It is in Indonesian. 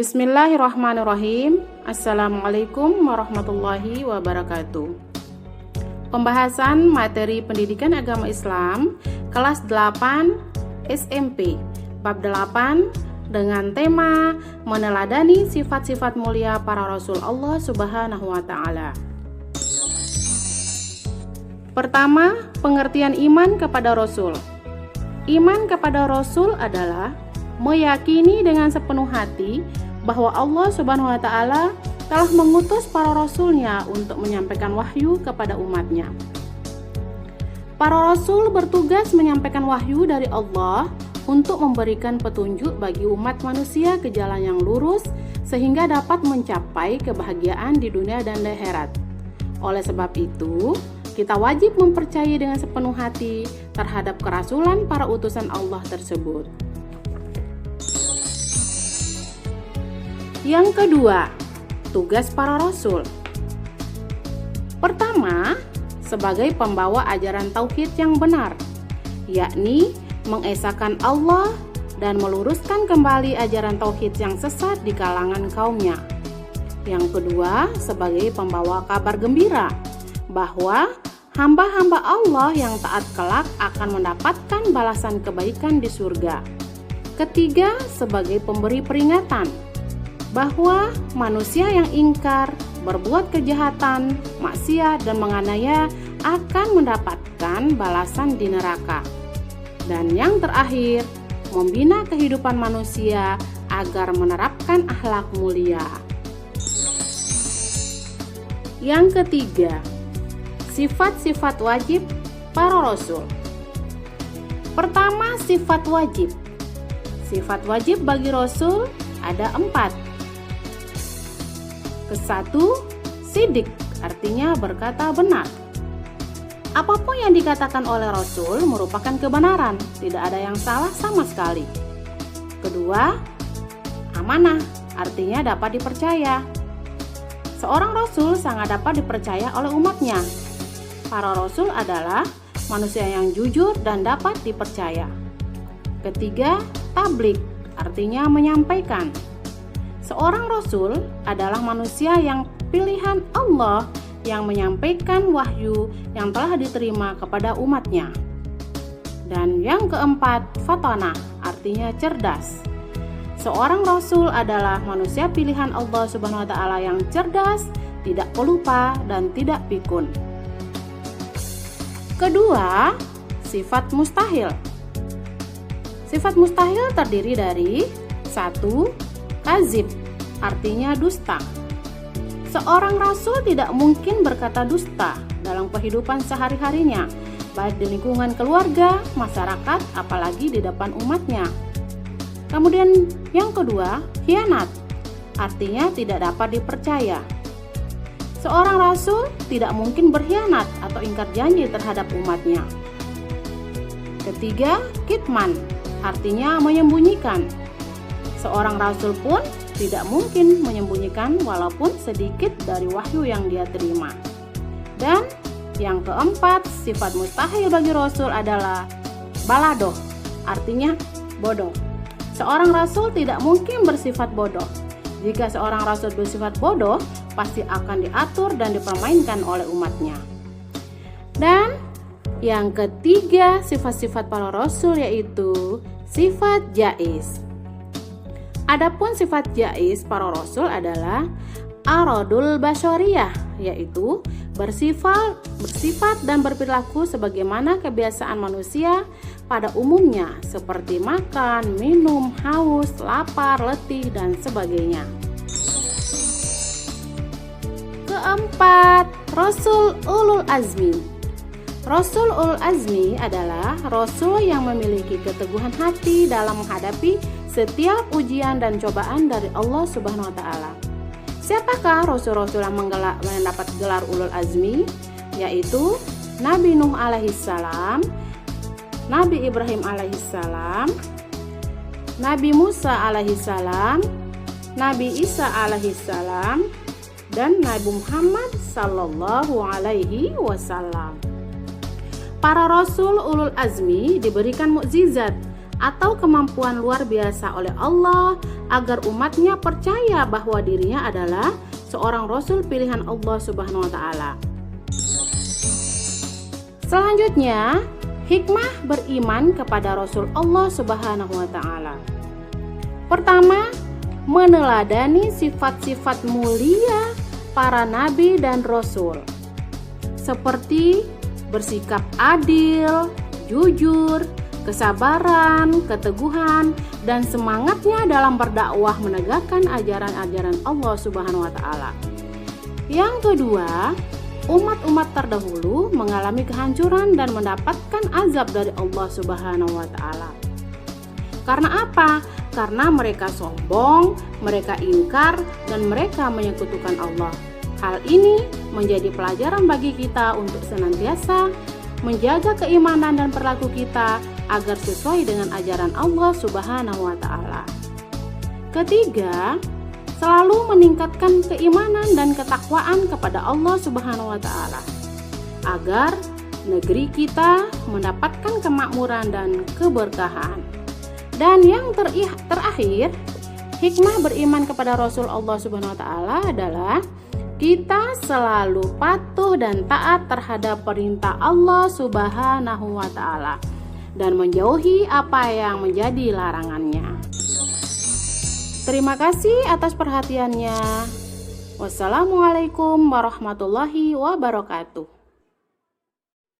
Bismillahirrahmanirrahim. Assalamualaikum warahmatullahi wabarakatuh. Pembahasan materi pendidikan agama Islam kelas 8 SMP bab 8 dengan tema meneladani sifat-sifat mulia para Rasul Allah Subhanahu wa Ta'ala. Pertama, pengertian iman kepada Rasul. Iman kepada Rasul adalah meyakini dengan sepenuh hati bahwa Allah Subhanahu wa Ta'ala telah mengutus para rasulnya untuk menyampaikan wahyu kepada umatnya. Para rasul bertugas menyampaikan wahyu dari Allah untuk memberikan petunjuk bagi umat manusia ke jalan yang lurus sehingga dapat mencapai kebahagiaan di dunia dan di akhirat. Oleh sebab itu, kita wajib mempercayai dengan sepenuh hati terhadap kerasulan para utusan Allah tersebut. Yang kedua, tugas para rasul. Pertama, sebagai pembawa ajaran tauhid yang benar, yakni mengesahkan Allah dan meluruskan kembali ajaran tauhid yang sesat di kalangan kaumnya. Yang kedua, sebagai pembawa kabar gembira bahwa hamba-hamba Allah yang taat kelak akan mendapatkan balasan kebaikan di surga. Ketiga, sebagai pemberi peringatan bahwa manusia yang ingkar, berbuat kejahatan, maksiat, dan menganiaya akan mendapatkan balasan di neraka. Dan yang terakhir, membina kehidupan manusia agar menerapkan akhlak mulia. Yang ketiga, sifat-sifat wajib para rasul. Pertama, sifat wajib. Sifat wajib bagi rasul ada 4. Kesatu, sidik, artinya berkata benar. Apapun yang dikatakan oleh Rasul merupakan kebenaran, tidak ada yang salah sama sekali. Kedua, amanah, artinya dapat dipercaya. Seorang Rasul sangat dapat dipercaya oleh umatnya. Para Rasul adalah manusia yang jujur dan dapat dipercaya. Ketiga, tabligh, artinya menyampaikan. Seorang Rasul adalah manusia yang pilihan Allah yang menyampaikan wahyu yang telah diterima kepada umatnya. Dan yang keempat, fatanah, artinya cerdas. Seorang Rasul adalah manusia pilihan Allah Subhanahu wa Ta'ala yang cerdas, tidak pelupa, dan tidak pikun. Kedua, sifat mustahil. Sifat mustahil terdiri dari 1. Kazib, artinya dusta. Seorang rasul tidak mungkin berkata dusta dalam kehidupan sehari-harinya, baik di lingkungan keluarga, masyarakat, apalagi di depan umatnya. Kemudian yang kedua, khianat, artinya tidak dapat dipercaya. Seorang rasul tidak mungkin berkhianat atau ingkar janji terhadap umatnya. Ketiga, kitman, artinya menyembunyikan. Seorang rasul pun tidak mungkin menyembunyikan walaupun sedikit dari wahyu yang dia terima. Dan yang keempat, sifat mustahil bagi rasul adalah baladoh, artinya bodoh. Seorang rasul tidak mungkin bersifat bodoh. Jika seorang rasul bersifat bodoh, pasti akan diatur dan dipermainkan oleh umatnya. Dan yang ketiga, sifat-sifat para rasul yaitu sifat jaiz. Adapun sifat jaiz para rasul adalah aradul basyariyah, yaitu bersifat dan berperilaku sebagaimana kebiasaan manusia pada umumnya, seperti makan, minum, haus, lapar, letih, dan sebagainya. Keempat, Rasul Ulul Azmi. Rasul Ulul Azmi adalah rasul yang memiliki keteguhan hati dalam menghadapi setiap ujian dan cobaan dari Allah Subhanahu wa Ta'ala. Siapakah rasul-rasul yang mendapat gelar Ulul Azmi? Yaitu Nabi Nuh alaihissalam, Nabi Ibrahim alaihissalam, Nabi Musa alaihissalam, Nabi Isa alaihissalam, dan Nabi Muhammad sallallahu alaihi wasallam. Para rasul ulul azmi diberikan mukjizat atau kemampuan luar biasa oleh Allah agar umatnya percaya bahwa dirinya adalah seorang rasul pilihan Allah Subhanahu wa taala. Selanjutnya, hikmah beriman kepada Rasul Allah Subhanahu wa taala. Pertama, meneladani sifat-sifat mulia para nabi dan rasul, seperti bersikap adil, jujur, kesabaran, keteguhan, dan semangatnya dalam berdakwah menegakkan ajaran-ajaran Allah Subhanahu wa taala. Yang kedua, umat-umat terdahulu mengalami kehancuran dan mendapatkan azab dari Allah Subhanahu wa taala. Karena apa? Karena mereka sombong, mereka ingkar, dan mereka menyekutukan Allah. Hal ini menjadi pelajaran bagi kita untuk senantiasa menjaga keimanan dan perilaku kita agar sesuai dengan ajaran Allah Subhanahu wa taala. Ketiga, selalu meningkatkan keimanan dan ketakwaan kepada Allah Subhanahu wa taala agar negeri kita mendapatkan kemakmuran dan keberkahan. Dan yang terakhir, hikmah beriman kepada Rasul Allah Subhanahu wa taala adalah kita selalu patuh dan taat terhadap perintah Allah Subhanahu wa taala dan menjauhi apa yang menjadi larangannya. Terima kasih atas perhatiannya. Wassalamualaikum warahmatullahi wabarakatuh.